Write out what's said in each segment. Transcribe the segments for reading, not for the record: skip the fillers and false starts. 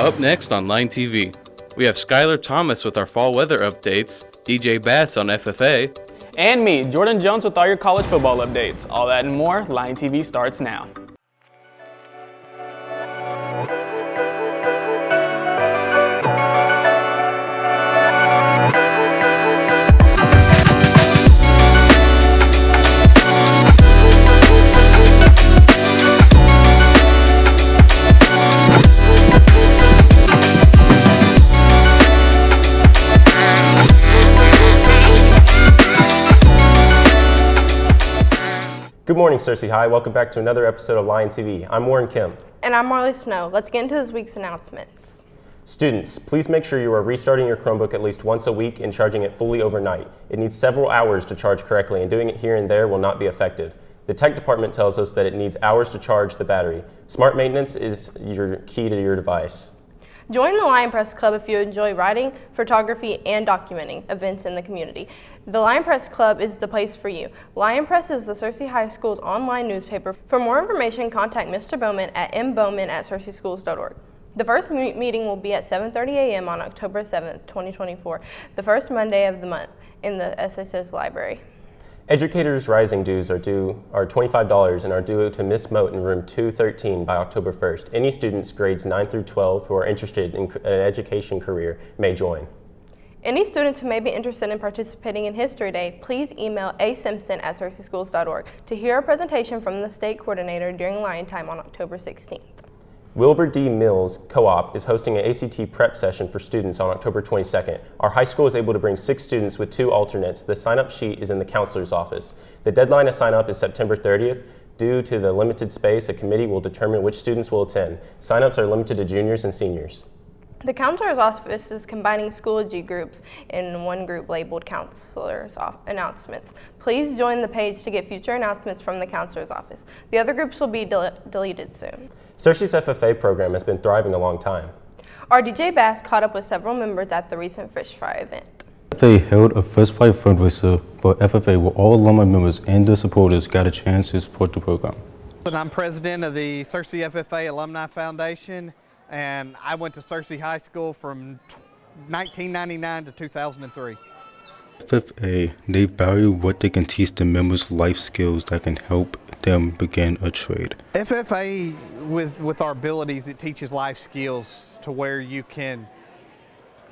Up next on Line TV, we have Skylar Thomas with our fall weather updates, DJ Bass on FFA, and me, Jordan Jones, with all your college football updates. All that and more, Line TV starts now. Good morning, Searcy High. Welcome back to another episode of Line TV. I'm Warren Kim. And I'm Marley Snow. Let's get into this week's announcements. Students, please make sure you are restarting your Chromebook at least once a week and charging it fully overnight. It needs several hours to charge correctly, and doing it here and there will not be effective. The tech department tells us that it needs hours to charge the battery. Smart maintenance is your key to your device. Join the Lion Press Club if you enjoy writing, photography, and documenting events in the community. The Lion Press Club is the place for you. Lion Press is the Searcy High School's online newspaper. For more information, contact Mr. Bowman at mbowman@searcyschools.org. The first meeting will be at 7:30 a.m. on October 7th, 2024, the first Monday of the month in the SSS Library. Educators' rising dues are $25 and are due to Miss Moat in room 213 by October 1st. Any students grades 9 through 12 who are interested in an education career may join. Any students who may be interested in participating in History Day, please email asimpson@searcyschools.org to hear a presentation from the state coordinator during Lion Time on October 16th. Wilbur D. Mills Co-op is hosting an ACT prep session for students on October 22nd. Our high school is able to bring 6 students with 2 alternates. The sign-up sheet is in the counselor's office. The deadline to sign up is September 30th. Due to the limited space, a committee will determine which students will attend. Sign-ups are limited to juniors and seniors. The counselor's office is combining Schoology groups in one group labeled Counselor's Announcements. Please join the page to get future announcements from the counselor's office. The other groups will be deleted soon. Searcy's FFA program has been thriving a long time. Our DJ Bass caught up with several members at the recent Fish Fry event. FFA held a Fish Fry fundraiser for FFA where all alumni members and their supporters got a chance to support the program. I'm president of the Searcy FFA Alumni Foundation, and I went to Searcy High School from 1999 to 2003. FFA, they value what they can teach the members life skills that can help them begin a trade. FFA, with our abilities, it teaches life skills to where you can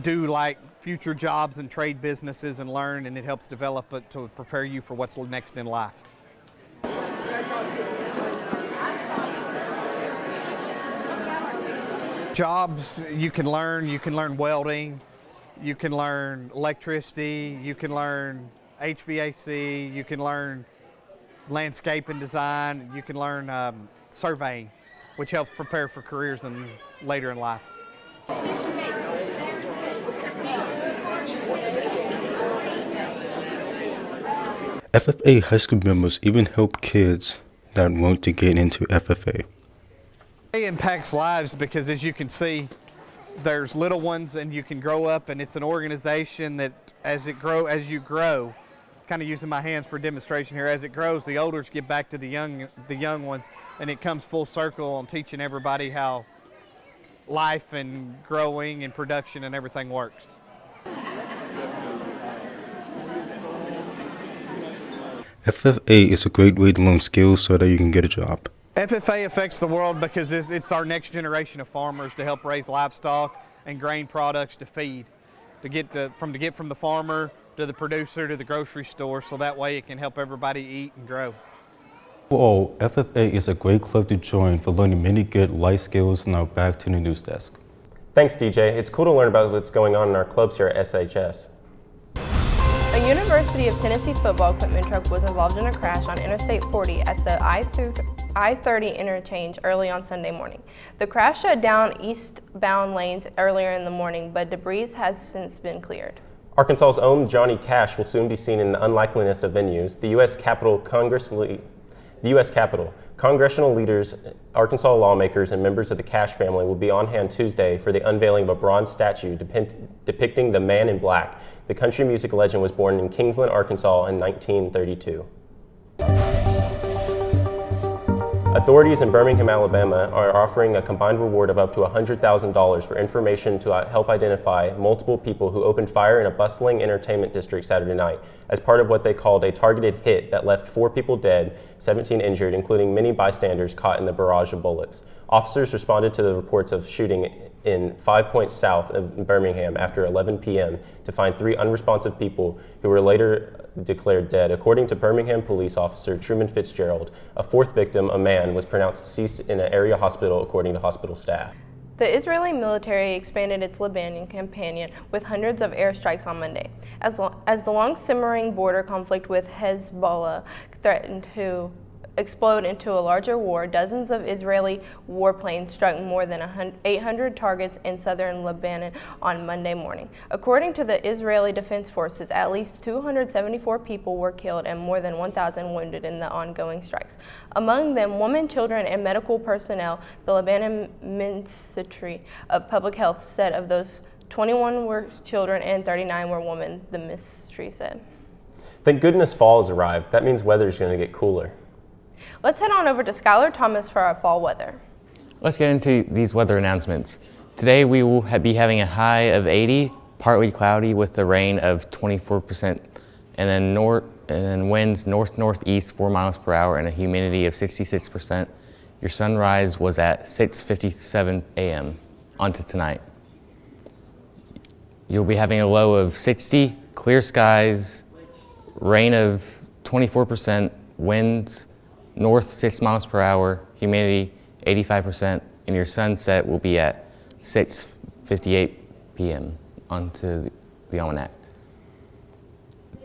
do like future jobs and trade businesses and learn, and it helps develop it to prepare you for what's next in life. Jobs you can learn welding, you can learn electricity, you can learn HVAC, you can learn landscape and design, you can learn surveying, which helps prepare for careers later in life. FFA high school members even help kids that want to get into FFA. It impacts lives because, as you can see, there's little ones and you can grow up, and it's an organization that as you grow, kind of using my hands for demonstration here, as it grows, the elders give back to the young ones, and it comes full circle on teaching everybody how life and growing and production and everything works. FFA is a great way to learn skills so that you can get a job. FFA affects the world because it's our next generation of farmers to help raise livestock and grain products to feed, to get from the farmer to the producer to the grocery store, so that way it can help everybody eat and grow. Overall, FFA is a great club to join for learning many good life skills. Now back to the news desk. Thanks, DJ. It's cool to learn about what's going on in our clubs here at SHS. A University of Tennessee football equipment truck was involved in a crash on Interstate 40 at the I-30 interchange early on Sunday morning. The crash shut down eastbound lanes earlier in the morning, but debris has since been cleared. Arkansas's own Johnny Cash will soon be seen in the unlikeliness of venues. The U.S. Capitol, congressional leaders, Arkansas lawmakers, and members of the Cash family will be on hand Tuesday for the unveiling of a bronze statue depicting the Man in Black. The country music legend was born in Kingsland, Arkansas in 1932. Authorities in Birmingham, Alabama are offering a combined reward of up to $100,000 for information to help identify multiple people who opened fire in a bustling entertainment district Saturday night as part of what they called a targeted hit that left 4 people dead, 17 injured, including many bystanders caught in the barrage of bullets. Officers responded to the reports of shooting in 5 Points south of Birmingham after 11 p.m. to find 3 unresponsive people who were later declared dead. According to Birmingham police officer Truman Fitzgerald, a 4th victim, a man, was pronounced deceased in an area hospital according to hospital staff. The Israeli military expanded its Lebanon campaign with hundreds of airstrikes on Monday. As the long-simmering border conflict with Hezbollah threatened to explode into a larger war, dozens of Israeli warplanes struck more than 800 targets in southern Lebanon on Monday morning. According to the Israeli Defense Forces, at least 274 people were killed and more than 1,000 wounded in the ongoing strikes. Among them, women, children, and medical personnel. The Lebanon Ministry of Public Health said of those 21 were children and 39 were women, the ministry said. Thank goodness fall has arrived. That means weather's going to get cooler. Let's head on over to Skylar Thomas for our fall weather. Let's get into these weather announcements. Today we will be having a high of 80, partly cloudy with a rain of 24%, and then winds north-northeast 4 miles per hour and a humidity of 66%. Your sunrise was at 6:57 a.m. onto tonight. You'll be having a low of 60, clear skies, rain of 24%, winds north 6 miles per hour, humidity 85%, and your sunset will be at 6:58 p.m. onto the almanac.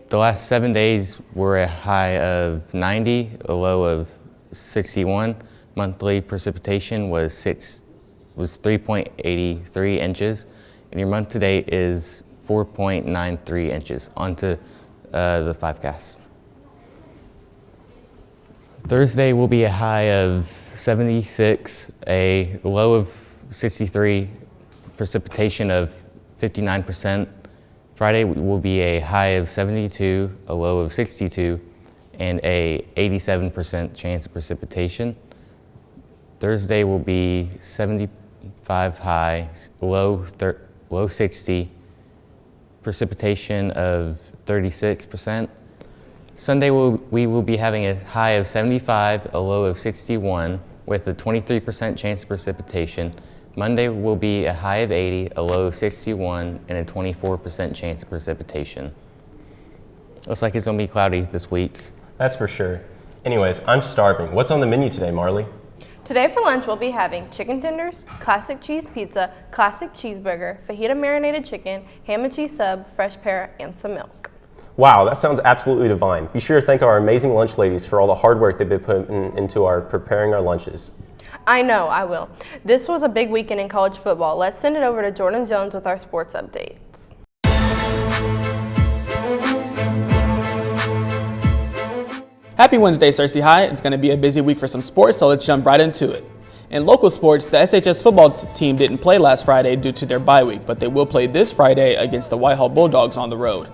The last 7 days were a high of 90, a low of 61. Monthly precipitation was 3.83 inches, and your month to date is 4.93 inches. Onto the 5-cast. Thursday will be a high of 76, a low of 63, precipitation of 59%. Friday will be a high of 72, a low of 62, and a 87% chance of precipitation. Thursday will be 75 high, low 60, precipitation of 36%. Sunday we will be having a high of 75, a low of 61, with a 23% chance of precipitation. Monday will be a high of 80, a low of 61, and a 24% chance of precipitation. Looks like it's going to be cloudy this week. That's for sure. Anyways, I'm starving. What's on the menu today, Marley? Today for lunch, we'll be having chicken tenders, classic cheese pizza, classic cheeseburger, fajita marinated chicken, ham and cheese sub, fresh pear, and some milk. Wow, that sounds absolutely divine. Be sure to thank our amazing lunch ladies for all the hard work they've been putting into preparing our lunches. I know, I will. This was a big weekend in college football. Let's send it over to Jordan Jones with our sports updates. Happy Wednesday, Searcy High. It's going to be a busy week for some sports, so let's jump right into it. In local sports, the SHS football team didn't play last Friday due to their bye week, but they will play this Friday against the Whitehall Bulldogs on the road.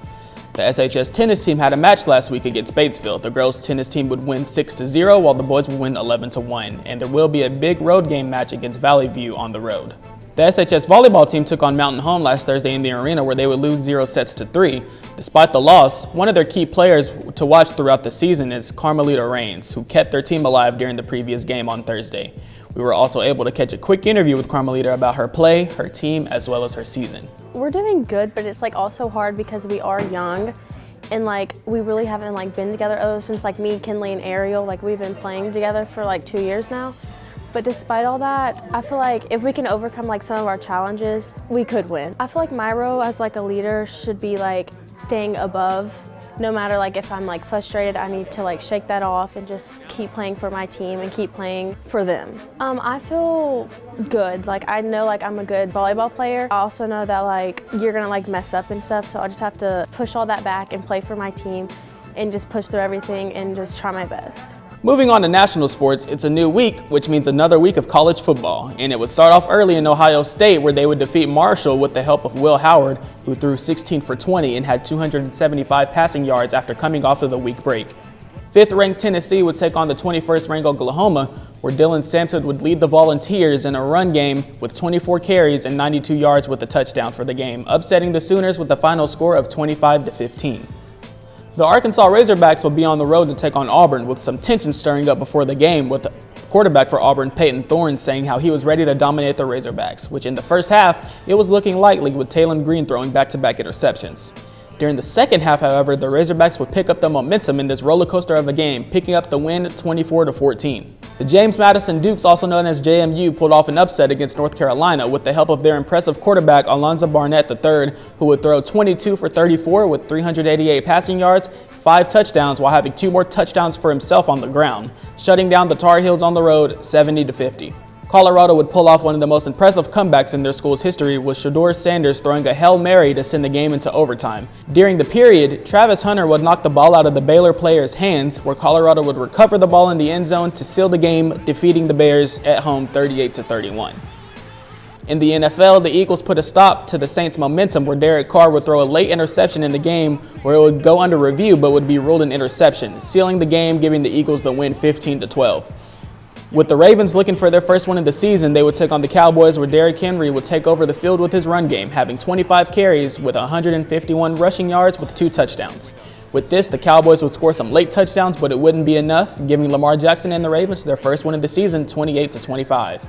The SHS tennis team had a match last week against Batesville. The girls' tennis team would win 6-0, while the boys would win 11-1, and there will be a big road game match against Valley View on the road. The SHS volleyball team took on Mountain Home last Thursday in the arena, where they would lose 0-3. Despite the loss, one of their key players to watch throughout the season is Carmelita Rains, who kept their team alive during the previous game on Thursday. We were also able to catch a quick interview with Carmelita about her play, her team, as well as her season. We're doing good, but it's also hard because we are young and we really haven't been together other since me, Kinley, and Ariel. We've been playing together for 2 years now. But despite all that, I feel if we can overcome some of our challenges, we could win. I feel my role as a leader should be staying above. No matter if I'm frustrated, I need to shake that off and just keep playing for my team and keep playing for them. I feel good. I know I'm a good volleyball player. I also know that you're gonna mess up and stuff, so I just have to push all that back and play for my team and just push through everything and just try my best. Moving on to national sports, it's a new week, which means another week of college football. And it would start off early in Ohio State, where they would defeat Marshall with the help of Will Howard, who threw 16 for 20 and had 275 passing yards after coming off of the week break. 5th-ranked Tennessee would take on the 21st-ranked Oklahoma, where Dylan Sampson would lead the Volunteers in a run game with 24 carries and 92 yards with a touchdown for the game, upsetting the Sooners with the final score of 25-15. The Arkansas Razorbacks will be on the road to take on Auburn, with some tension stirring up before the game, with the quarterback for Auburn, Peyton Thorne, saying how he was ready to dominate the Razorbacks, which in the first half, it was looking likely with Talon Green throwing back-to-back interceptions. During the second half, however, the Razorbacks would pick up the momentum in this roller coaster of a game, picking up the win 24-14. The James Madison Dukes, also known as JMU, pulled off an upset against North Carolina with the help of their impressive quarterback Alonzo Barnett III, who would throw 22 for 34 with 388 passing yards, 5 touchdowns, while having 2 more touchdowns for himself on the ground, shutting down the Tar Heels on the road 70-50. Colorado would pull off one of the most impressive comebacks in their school's history, with Shedeur Sanders throwing a Hail Mary to send the game into overtime. During the period, Travis Hunter would knock the ball out of the Baylor player's hands, where Colorado would recover the ball in the end zone to seal the game, defeating the Bears at home 38-31. In the NFL, the Eagles put a stop to the Saints' momentum, where Derek Carr would throw a late interception in the game where it would go under review but would be ruled an interception, sealing the game, giving the Eagles the win 15-12. With the Ravens looking for their first win of the season, they would take on the Cowboys, where Derrick Henry would take over the field with his run game, having 25 carries with 151 rushing yards with 2 touchdowns. With this, the Cowboys would score some late touchdowns, but it wouldn't be enough, giving Lamar Jackson and the Ravens their first win of the season, 28-25.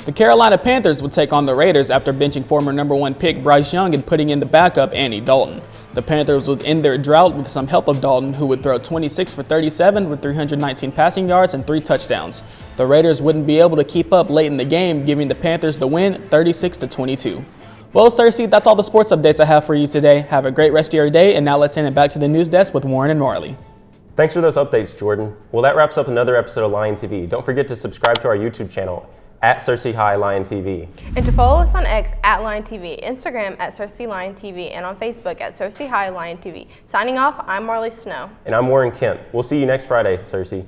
The Carolina Panthers would take on the Raiders after benching former #1 pick Bryce Young and putting in the backup Andy Dalton. The Panthers would end their drought with some help of Dalton, who would throw 26 for 37 with 319 passing yards and 3 touchdowns. The Raiders wouldn't be able to keep up late in the game, giving the Panthers the win 36-22. Well, Cersei, that's all the sports updates I have for you today. Have a great rest of your day, and now let's hand it back to the news desk with Warren and Marley. Thanks for those updates, Jordan. Well, that wraps up another episode of Lion TV. Don't forget to subscribe to our YouTube channel at Cersei High Lion TV. And to follow us on X at Lion TV, Instagram at Cersei Lion TV, and on Facebook at Cersei High Lion TV. Signing off, I'm Marley Snow. And I'm Warren Kemp. We'll see you next Friday, Cersei.